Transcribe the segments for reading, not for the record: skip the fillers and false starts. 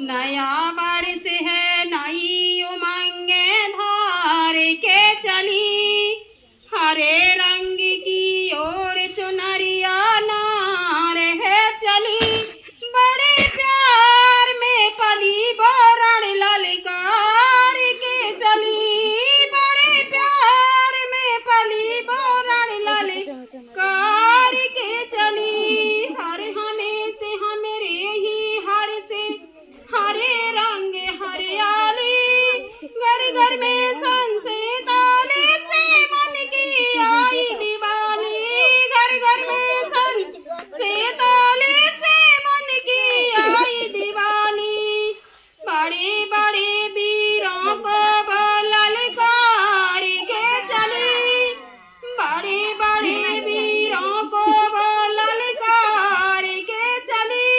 नया वर्ष है नई उमंगे धार के चली, हरे रंग की ओर चुनरिया नार है चली, बड़े प्यार में पली बोरण ललकार के चली, बड़े प्यार में पली बोरण ललकार के चली, हर हमें से हमरे ही हर से हरे रंग हरियाली, घर घर में संसे ताले से मन की आई दिवाली, घर घर में संसे ताले से मन की आई दिवाली, बड़े बड़े वीरों को ललकार के चली, बड़े बड़े वीरों को ललकार के चली,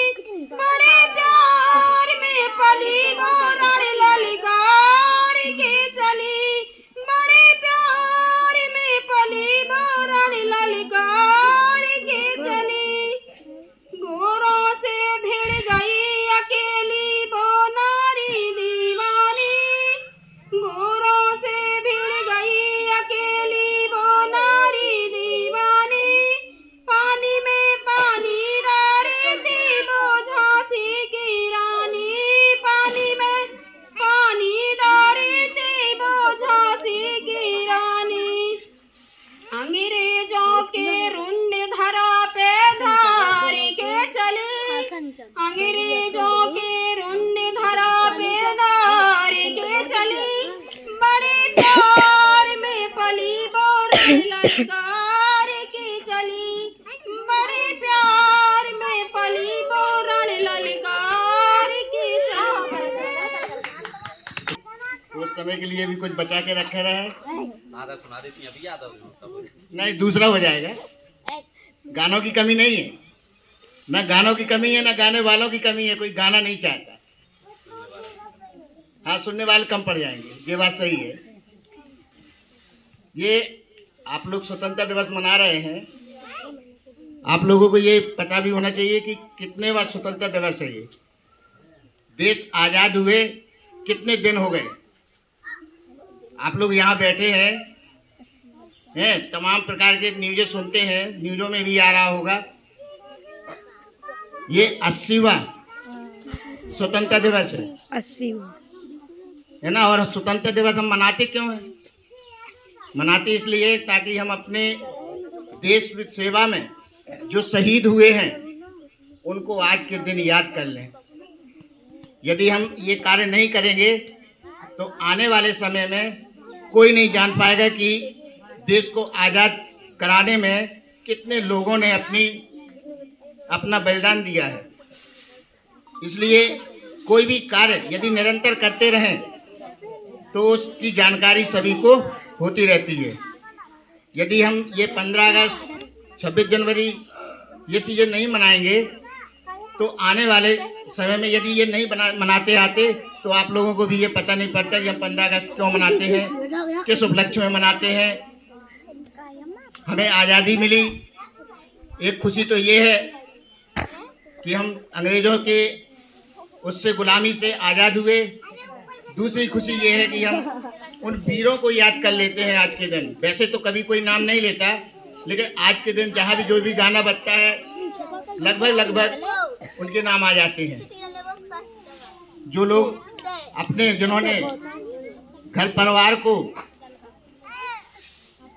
बड़े प्यार में पली बोरण ललकार के चली, बड़े प्यार में पली बोरण ललकार के चली, गोरों से भिड़ गई अकेली वो नारी दीवानी, गोरों से भिड़ गई अकेली वो नारी दीवानी, पानी में पानी डाली थी वो झांसी की रानी, पानी में पानी डाली थी वो झांसी की रानी, अंग्रेजों के रुंड धरा पे धार के चली, अंग्रेजों के रुंड धरा पे धार के चली, बड़े प्यार में पली बोरण ललकार के चली, बड़े प्यार में पली बोरण ललकार के चली। उस समय के लिए भी कुछ बचा के रखे रहे, आधा सुना देती अभी याद नहीं दूसरा हो जाएगा। गानों की कमी नहीं है, ना गानों की कमी है ना गाने वालों की कमी है, कोई गाना नहीं चाहता। हाँ, सुनने वाले कम पड़ जाएंगे, ये बात सही है। ये आप लोग स्वतंत्रता दिवस मना रहे हैं, आप लोगों को ये पता भी होना चाहिए कि कितने बार स्वतंत्रता दिवस है। ये देश आज़ाद हुए कितने दिन हो गए। आप लोग यहाँ बैठे हैं, तमाम प्रकार के न्यूज़ें सुनते हैं, न्यूज़ों में भी आ रहा होगा। ये 80वां स्वतंत्रता दिवस है, 80वां है ना। और स्वतंत्रता दिवस हम मनाते क्यों हैं? मनाते इसलिए ताकि हम अपने देश की सेवा में जो शहीद हुए हैं उनको आज के दिन याद कर लें। यदि हम ये कार्य नहीं करेंगे तो आने वाले समय में कोई नहीं जान पाएगा कि देश को आज़ाद कराने में कितने लोगों ने अपना बलिदान दिया है। इसलिए कोई भी कार्य यदि निरंतर करते रहें तो उसकी जानकारी सभी को होती रहती है। यदि हम ये 15 अगस्त 26 जनवरी ये चीज़ें नहीं मनाएंगे तो आने वाले समय में यदि ये नहीं मनाते आते तो आप लोगों को भी ये पता नहीं पड़ता कि हम 15 अगस्त क्यों मनाते हैं, किस उपलक्ष्य में मनाते हैं। हमें आज़ादी मिली, एक खुशी तो ये है कि हम अंग्रेज़ों के उससे गुलामी से आज़ाद हुए। दूसरी खुशी ये है कि हम उन वीरों को याद कर लेते हैं आज के दिन। वैसे तो कभी कोई नाम नहीं लेता, लेकिन आज के दिन जहाँ भी जो भी गाना बजता है लगभग उनके नाम आ जाते हैं। जो लोग जिन्होंने घर परिवार को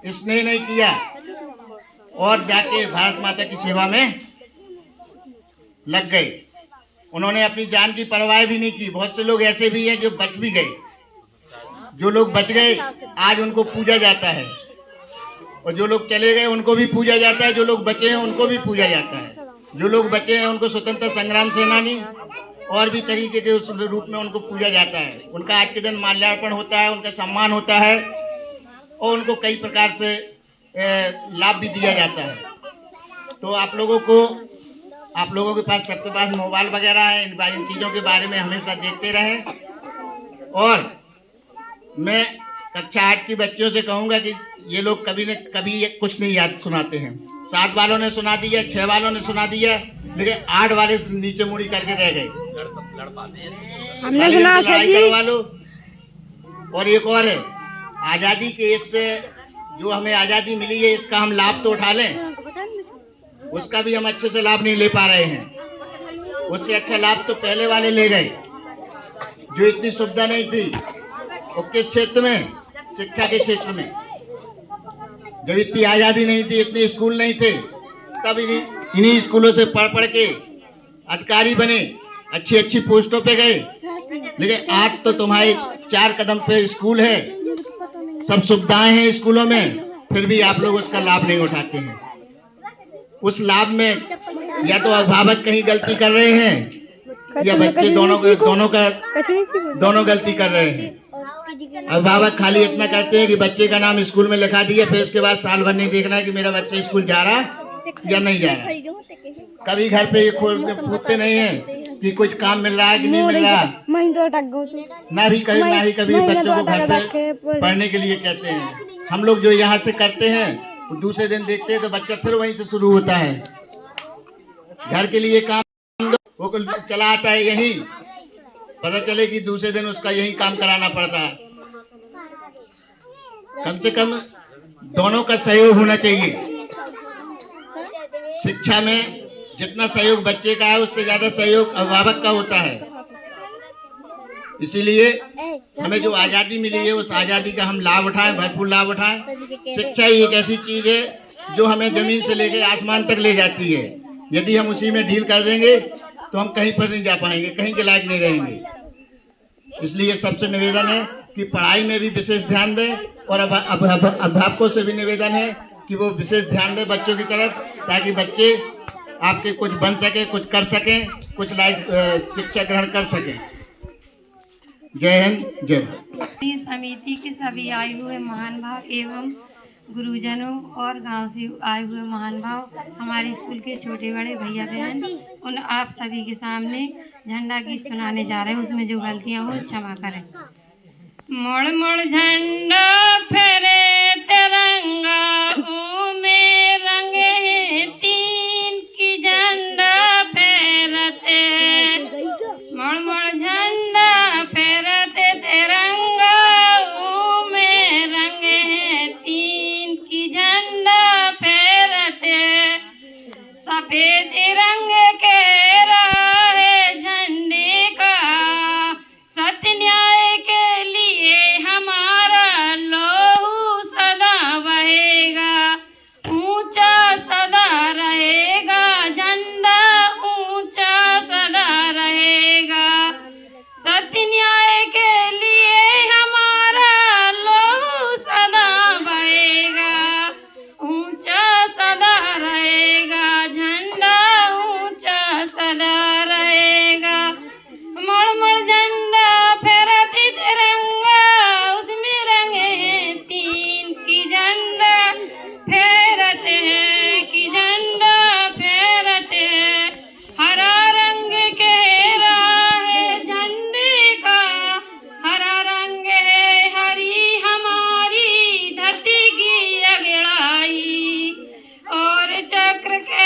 स्नेह नहीं किया और जाके भारत माता की सेवा में लग गए, उन्होंने अपनी जान की परवाह भी नहीं की। बहुत से लोग ऐसे भी हैं जो बच भी गए। जो लोग बच गए आज उनको पूजा जाता है, और जो लोग चले गए उनको भी पूजा जाता है। जो लोग बचे हैं उनको भी पूजा जाता है। जो लोग बचे हैं उनको स्वतंत्रता संग्राम सेनानी और भी तरीके के उस रूप में उनको पूजा जाता है। उनका आज के दिन माल्यार्पण होता है, उनका सम्मान होता है और उनको कई प्रकार से लाभ भी दिया जाता है। तो आप लोगों के पास सबके पास मोबाइल वगैरह है, इन चीज़ों के बारे में हमेशा देखते रहें। और मैं कक्षा 8 की बच्चियों से कहूँगा कि ये लोग कभी कुछ नहीं याद सुनाते हैं। 7 वालों ने सुना दिया, 6 वालों ने सुना दिया, लेकिन 8 वाले नीचे मुड़ी करके रह गए। लड़ पाते हैं। हमने सुना सर लड़ाई जी। करवा लो। और एक और है, आज़ादी के इससे जो हमें आज़ादी मिली है इसका हम लाभ तो उठा लें, उसका भी हम अच्छे से लाभ नहीं ले पा रहे हैं। उससे अच्छा लाभ तो पहले वाले ले गए, जो इतनी सुविधा नहीं थी। और किस क्षेत्र में? शिक्षा के क्षेत्र में। जब इतनी आज़ादी नहीं थी, इतने स्कूल नहीं थे, तब इन्हीं स्कूलों से पढ़ पढ़ के अधिकारी बने, अच्छी अच्छी पोस्टों पे गए। लेकिन आज तो तुम्हारे 4 कदम पे स्कूल है, सब सुविधाएं हैं स्कूलों में, फिर भी आप लोग उसका लाभ नहीं उठाते हैं। उस लाभ में या तो अभिभावक कहीं गलती कर रहे हैं या बच्चे दोनों गलती कर रहे हैं। अभिभावक खाली इतना करते हैं कि बच्चे का नाम स्कूल में लिखा दिया, फिर उसके बाद साल भर नहीं देखना है कि मेरा बच्चा स्कूल जा रहा या नहीं जा रहा। कभी घर पे पूछते नहीं है कि कुछ काम मिल रहा है कि नहीं मिल रहा। ना ही कभी बच्चों को घर पे पढ़ने के लिए कहते हैं। हम लोग जो यहाँ से करते हैं वो दूसरे दिन देखते हैं तो बच्चा फिर वहीं से शुरू होता है। घर के लिए काम वो चला आता है, यही पता चले कि दूसरे दिन उसका यही काम कराना पड़ता है। कम से कम दोनों का सहयोग होना चाहिए। शिक्षा में जितना सहयोग बच्चे का है उससे ज्यादा सहयोग अभिभावक का होता है। इसीलिए हमें जो आज़ादी मिली है उस आज़ादी का हम लाभ उठाएं, भरपूर लाभ उठाएं। शिक्षा ही एक ऐसी चीज है जो हमें जमीन से लेकर आसमान तक ले जाती है। यदि हम उसी में ढील कर देंगे तो हम कहीं पर नहीं जा पाएंगे, कहीं के लायक नहीं रहेंगे। इसलिए सबसे निवेदन है कि पढ़ाई में भी विशेष ध्यान दें और अभिभावकों से भी निवेदन है कि वो विशेष ध्यान दें बच्चों की तरफ, ताकि बच्चे आपके कुछ बन सके, कुछ कर सकें, कुछ शिक्षा ग्रहण कर सकें। जय हिंद, जय भारत। समिति के सभी आए हुए महान भाव एवं गुरुजनों और गांव से आए हुए महान भाव, हमारे स्कूल के छोटे बड़े भैया बहन, उन आप सभी के सामने झंडा गीत सुनाने जा रहे हैं। उसमें जो गलतियां हो क्षमा करें। मोड़ मोड़ झंडा फहरे तिरंगा, में रंगे तीन की झंडा फहरते। मोड़ मोड़ झंडा फहरते तिरंगा, में रंगे तीन की झंडा फहरते। सफेद रंग के रहे झंडे का, सत्य न्याय के लिए हमारा लहू सदा बहेगा। ऊंचा सदा रहेगा झंडा, ऊंचा सदा रहेगा। सत्य न्याय के लिए हमारा लहू सदा बहेगा। ऊंचा सदा रहेगा झंडा, ऊंचा सदा रहेगा। मोड़ मोड़ झंडा फहराते तिरंगा, उसमें रंगे हैं तीन की झंडा फहरते हैं, की झंडा फहरते हैं। हरा रंग के है झंडे का, हरा रंग है हरी हमारी धरती की अगड़ाई। और चक्र कह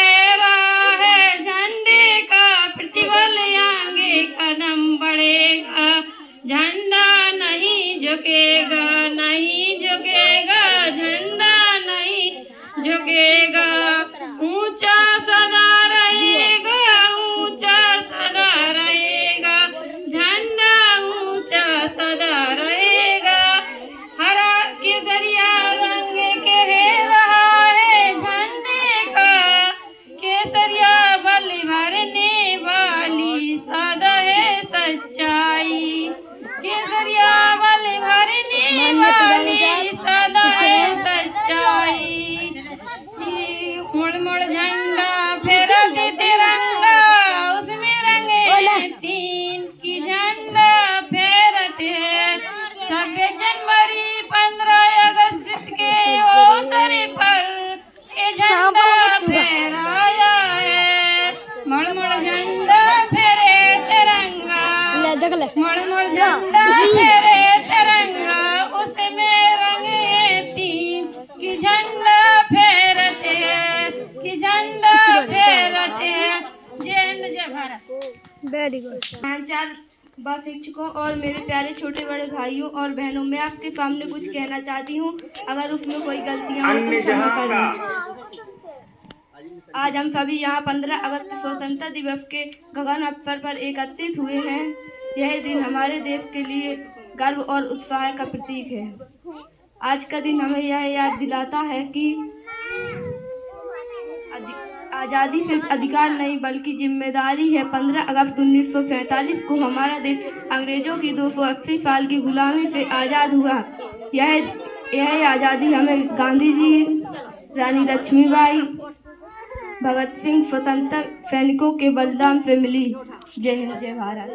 है झंडे का, प्रतिबल आगे कदम बढ़ेगा। झंडा नहीं झुकेगा, नहीं झुकेगा, झंडा नहीं झुकेगा। ऊंचा सदा रहेगा, ऊंचा सदा रहेगा। झंडा ऊंचा सदा रहेगा। हरा केसरिया रंग कह रहा है झंडे का, केसरिया बल भरने वाली सदा है सच्चाई। केसरिया बल भरने वाली सदा है सच्चाई। मुड़ मुड़ झंडा फहराते तिरंगा, उसमें रंगे तीन की झंडा फहरते हैं। 26 जनवरी 15 अगस्त के अवसर पर ये झंडा फहराया है। मुड़ मुड़ झंडा फहरे तिरंगा, मुड़ मुड़ झंडा फहरे तिरंगा, उसमें रंगे तीन की झंडा फहरते हैं, की झंडा फहरते हैं। भारत। Very good. ध्यानचंद व शिक्षकों और मेरे प्यारे छोटे बड़े भाइयों और बहनों, मैं आपके सामने कुछ कहना चाहती हूँ। अगर उसमें कोई गलतियाँ हो तो क्षमा करें। आज हम सभी यहाँ 15 अगस्त स्वतंत्रता दिवस के गगन अवसर पर एकत्रित हुए हैं। यह दिन हमारे देश के लिए गर्व और उत्साह का प्रतीक है। आज का दिन हमें यह याद दिलाता है कि आज़ादी सिर्फ अधिकार नहीं बल्कि जिम्मेदारी है। 15 अगस्त 1947 को हमारा देश अंग्रेजों की 280 साल की गुलामी से आज़ाद हुआ। यह आज़ादी हमें गांधी जी, रानी लक्ष्मीबाई, भगत सिंह स्वतंत्रता सैनिकों के बलिदान से मिली। जय हिंद, जय भारत।